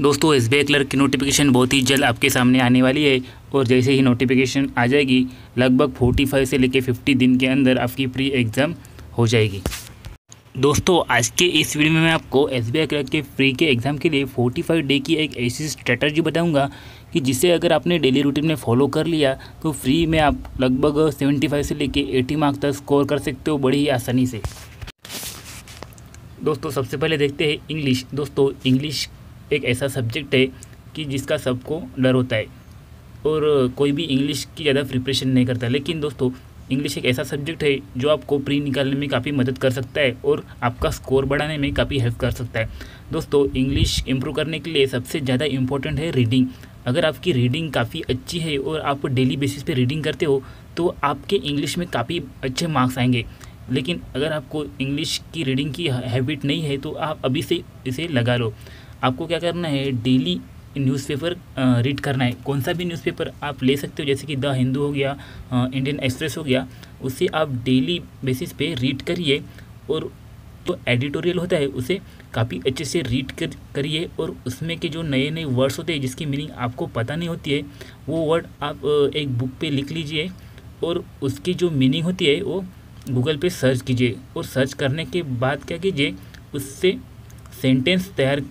दोस्तों SBI clerk की notification बहुत ही जल्द आपके सामने आने वाली है और जैसे ही नोटिफिकेशन आ जाएगी लगभग 45 से लेकर 50 दिन के अंदर आपकी प्री एग्ज़ाम हो जाएगी। दोस्तों आज के इस वीडियो में मैं आपको एसबीआई क्लर्क के फ्री के एग्ज़ाम के लिए 45 डे की एक ऐसी स्ट्रेटजी बताऊंगा कि जिसे अगर आपने डेली रूटीन में फॉलो कर लिया तो फ्री में आप लगभग 75 से लेकर 80 मार्क्स तक स्कोर कर सकते हो बड़ी ही आसानी से। दोस्तों सबसे पहले देखते हैं इंग्लिश। दोस्तों इंग्लिश एक ऐसा सब्जेक्ट है कि जिसका सबको डर होता है और कोई भी इंग्लिश की ज़्यादा प्रिपरेशन नहीं करता, लेकिन दोस्तों इंग्लिश एक ऐसा सब्जेक्ट है जो आपको प्री निकालने में काफ़ी मदद कर सकता है और आपका स्कोर बढ़ाने में काफ़ी हेल्प कर सकता है। दोस्तों इंग्लिश इंप्रूव करने के लिए सबसे ज़्यादा इम्पोर्टेंट है रीडिंग। अगर आपकी रीडिंग काफ़ी अच्छी है और आप डेली बेसिस पे रीडिंग करते हो तो आपके इंग्लिश में काफ़ी अच्छे मार्क्स आएंगे। लेकिन अगर आपको इंग्लिश की रीडिंग की हैबिट नहीं है तो आप अभी से इसे लगा लो। आपको क्या करना है, डेली न्यूज़पेपर रीड करना है। कौन सा भी न्यूज़पेपर आप ले सकते हो, जैसे कि द हिंदू हो गया, इंडियन एक्सप्रेस हो गया, उससे आप डेली बेसिस पे रीड करिए और जो एडिटोरियल होता है उसे काफ़ी अच्छे से रीड करिए और उसमें के जो नए नए वर्ड्स होते हैं जिसकी मीनिंग आपको पता नहीं होती है वो वर्ड आप एक बुक पे लिख लीजिए और उसकी जो मीनिंग होती है वो गूगल पे सर्च कीजिए और सर्च करने के बाद क्या कीजिए, उससे सेंटेंस तैयार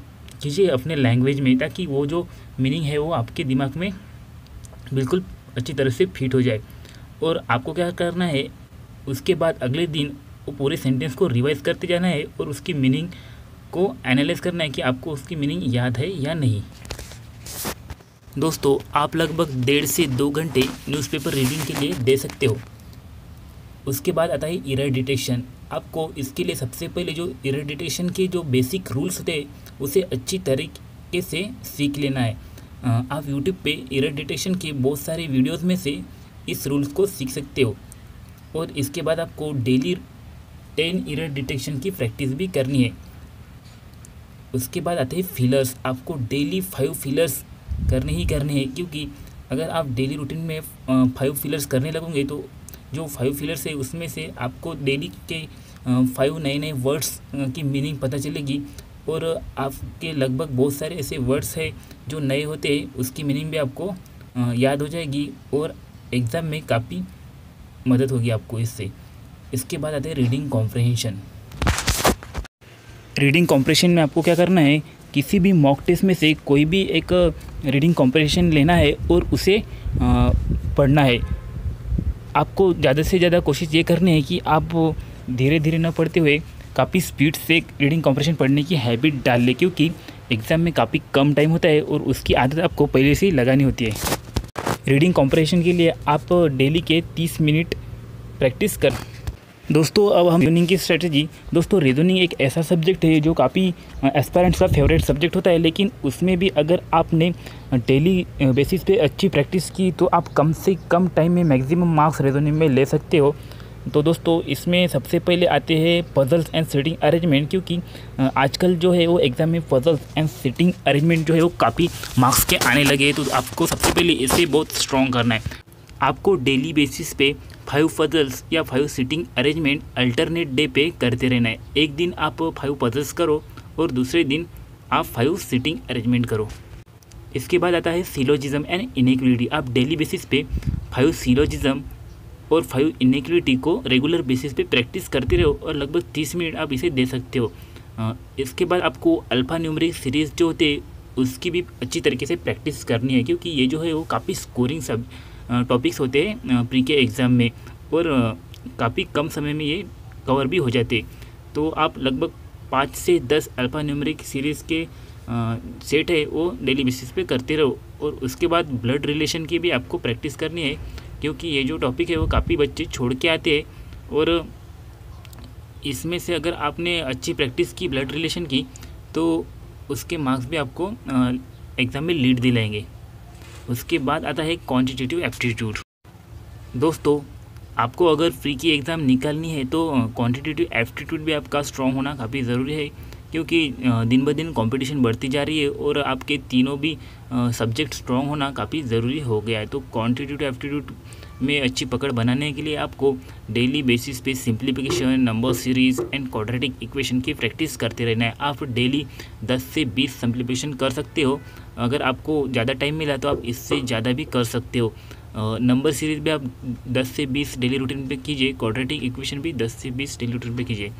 कीजिए अपने लैंग्वेज में, ताकि वो जो मीनिंग है वो आपके दिमाग में बिल्कुल अच्छी तरह से फिट हो जाए। और आपको क्या करना है, उसके बाद अगले दिन वो पूरे सेंटेंस को रिवाइज करते जाना है और उसकी मीनिंग को एनालाइज करना है कि आपको उसकी मीनिंग याद है या नहीं। दोस्तों आप लगभग 1.5 से 2 घंटे न्यूज़पेपर रीडिंग के लिए दे सकते हो। उसके बाद आता है एरर डिटेक्शन। आपको इसके लिए सबसे पहले जो एरर डिटेक्शन के जो बेसिक रूल्स होते हैं उसे अच्छी तरीके से सीख लेना है। आप यूट्यूब पे एरर डिटेक्शन के बहुत सारे वीडियोस में से इस रूल्स को सीख सकते हो और इसके बाद आपको डेली 10 एरर डिटेक्शन की प्रैक्टिस भी करनी है। उसके बाद आते हैं फिलर्स। आपको डेली 5 फिलर्स करने ही करने हैं, क्योंकि अगर आप डेली रूटीन में 5 फिलर्स करने लगोगे तो जो 5 फिलर्स है उसमें से आपको डेली के 5 नए नए वर्ड्स की मीनिंग पता चलेगी और आपके लगभग बहुत सारे ऐसे वर्ड्स हैं जो नए होते हैं उसकी मीनिंग भी आपको याद हो जाएगी और एग्ज़ाम में काफ़ी मदद होगी आपको इससे। इसके बाद आते हैं रीडिंग कॉम्प्रिहेंशन। रीडिंग कॉम्प्रिहेंशन में आपको क्या करना है, किसी भी मॉक टेस्ट में से कोई भी एक रीडिंग कॉम्प्रिहेंशन लेना है और उसे पढ़ना है। आपको ज़्यादा से ज़्यादा कोशिश ये करनी है कि आप धीरे धीरे न पढ़ते हुए काफ़ी स्पीड से रीडिंग कॉम्प्रिहेंशन पढ़ने की हैबिट डाल लें, क्योंकि एग्ज़ाम में काफ़ी कम टाइम होता है और उसकी आदत आपको पहले से ही लगानी होती है। रीडिंग कॉम्प्रिहेंशन के लिए आप डेली के 30 मिनट प्रैक्टिस कर। दोस्तों अब हम रीजनिंग की स्ट्रेटजी। दोस्तों रीजनिंग एक ऐसा सब्जेक्ट है जो काफ़ी एस्पायरेंट्स का फेवरेट सब्जेक्ट होता है, लेकिन उसमें भी अगर आपने डेली बेसिस पे अच्छी प्रैक्टिस की तो आप कम से कम टाइम में मैक्सिमम मार्क्स रीजनिंग में ले सकते हो। तो दोस्तों इसमें सबसे पहले आते हैं पजल्स एंड सिटिंग अरेंजमेंट, क्योंकि आजकल जो है वो एग्ज़ाम में पजल्स एंड सिटिंग अरेंजमेंट जो है वो काफ़ी मार्क्स के आने लगे, तो आपको सबसे पहले इसे बहुत स्ट्रॉन्ग करना है। आपको डेली बेसिस पे 5 पजल्स या 5 सिटिंग अरेंजमेंट अल्टरनेट डे पे करते रहना है। एक दिन आप 5 पजल्स करो और दूसरे दिन आप 5 सिटिंग अरेंजमेंट करो। इसके बाद आता है सिलोजिज्म एंड इनइक्वालिटी। आप डेली बेसिस पे 5 सिलोजिज्म और 5 इनइक्वालिटी को रेगुलर बेसिस पे प्रैक्टिस करते रहो और लगभग 30 मिनट आप इसे दे सकते हो। इसके बाद आपको अल्फ़ा न्यूमेरिक सीरीज़ जो होते हैं उसकी भी अच्छी तरीके से प्रैक्टिस करनी है, क्योंकि ये जो है वो काफ़ी स्कोरिंग सब टॉपिक्स होते हैं प्री के एग्ज़ाम में और काफ़ी कम समय में ये कवर भी हो जाते। तो आप लगभग 5 से 10 अल्फ़ा न्यूमेरिक सीरीज़ के सेट है वो डेली बेसिस पे करते रहो। और उसके बाद ब्लड रिलेशन की भी आपको प्रैक्टिस करनी है, क्योंकि ये जो टॉपिक है वो काफ़ी बच्चे छोड़ के आते हैं और इसमें से अगर आपने अच्छी प्रैक्टिस की ब्लड रिलेशन की तो उसके मार्क्स भी आपको एग्ज़ाम में लीड दिलाएंगे। उसके बाद आता है क्वांटिटेटिव एप्टीट्यूड। दोस्तों आपको अगर फ्री की एग्ज़ाम निकालनी है तो क्वांटिटेटिव एप्टीट्यूड भी आपका स्ट्रॉन्ग होना काफ़ी ज़रूरी है, क्योंकि दिन ब दिन कंपटीशन बढ़ती जा रही है और आपके तीनों भी सब्जेक्ट स्ट्रॉन्ग होना काफ़ी ज़रूरी हो गया है। तो क्वांटिटेटिव एप्टीट्यूड में अच्छी पकड़ बनाने के लिए आपको डेली बेसिस पे simplification, number series and quadratic equation की प्रैक्टिस करते रहना है। आप डेली 10 से 20 सिंप्लीफिकेशन कर सकते हो। अगर आपको ज़्यादा टाइम मिला तो आप इससे ज़्यादा भी कर सकते हो। नंबर सीरीज भी आप 10 से 20 डेली रूटीन पे कीजिए, क्वाड्रेटिक इक्वेशन भी 10 से 20 डेली रूटीन पे कीजिए।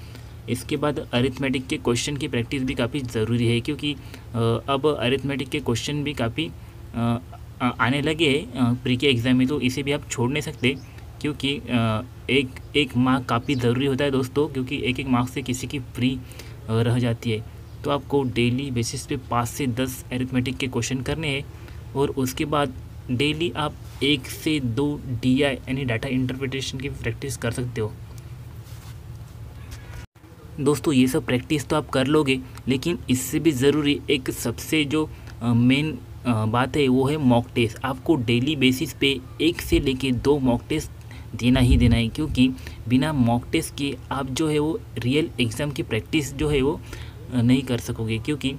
इसके बाद अरिथमेटिक के क्वेश्चन की प्रैक्टिस भी काफ़ी ज़रूरी है, क्योंकि अब अरिथमेटिक के क्वेश्चन भी काफ़ी आने लगे हैं प्री के एग्ज़ाम में, तो इसे भी आप छोड़ नहीं सकते, क्योंकि एक मार्क काफ़ी ज़रूरी होता है दोस्तों, क्योंकि एक मार्क्स से किसी की फ्री रह जाती है। तो आपको डेली बेसिस पे 5 से 10 अरिथमेटिक के क्वेश्चन करने हैं, और उसके बाद डेली आप 1 से 2 DI यानी डाटा इंटरप्रिटेशन की प्रैक्टिस कर सकते हो। दोस्तों ये सब प्रैक्टिस तो आप कर लोगे, लेकिन इससे भी ज़रूरी एक सबसे जो मेन बात है वो है मॉक टेस्ट। आपको डेली बेसिस पे 1 से लेके 2 मॉक टेस्ट देना ही देना है, क्योंकि बिना मॉक टेस्ट के आप जो है वो रियल एग्ज़ाम की प्रैक्टिस जो है वो नहीं कर सकोगे। क्योंकि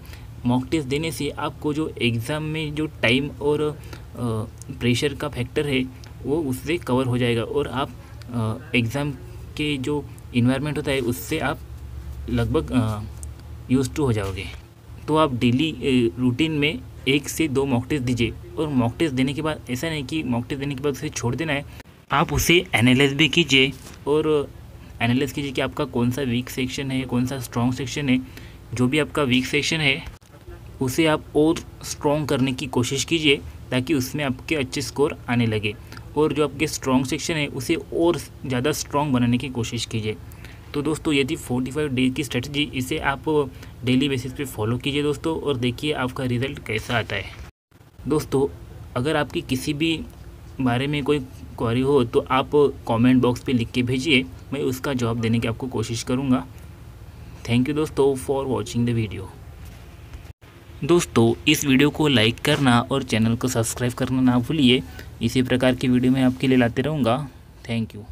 मॉक टेस्ट देने से आपको जो एग्ज़ाम में जो टाइम और प्रेशर का फैक्टर है वो उससे कवर हो जाएगा, और आप एग्ज़ाम के जो इन्वायरमेंट होता है उससे आप लगभग यूज़ टू हो जाओगे। तो आप डेली रूटीन में 1 से 2 मॉक टेस्ट दीजिए, और मॉक टेस्ट देने के बाद ऐसा नहीं कि मॉक टेस्ट देने के बाद उसे छोड़ देना है, आप उसे एनालाइज भी कीजिए, और एनालाइज कीजिए कि आपका कौन सा वीक सेक्शन है, कौन सा स्ट्रॉन्ग सेक्शन है। जो भी आपका वीक सेक्शन है उसे आप और स्ट्रॉन्ग करने की कोशिश कीजिए, ताकि उसमें आपके अच्छे स्कोर आने लगे, और जो आपके स्ट्रॉन्ग सेक्शन है उसे और ज़्यादा स्ट्रॉन्ग बनाने की कोशिश कीजिए। तो दोस्तों ये थी 45 डे की स्ट्रेटजी, इसे आप डेली बेसिस पे फॉलो कीजिए दोस्तों, और देखिए आपका रिज़ल्ट कैसा आता है। दोस्तों अगर आपकी किसी भी बारे में कोई क्वेरी हो तो आप कमेंट बॉक्स पे लिख के भेजिए, मैं उसका जवाब देने की आपको कोशिश करूँगा। थैंक यू दोस्तों फॉर वॉचिंग द वीडियो। दोस्तों इस वीडियो को लाइक करना और चैनल को सब्सक्राइब करना ना भूलिए। इसी प्रकार की वीडियो मैं आपके लिए लाते रहूँगा। Thank you.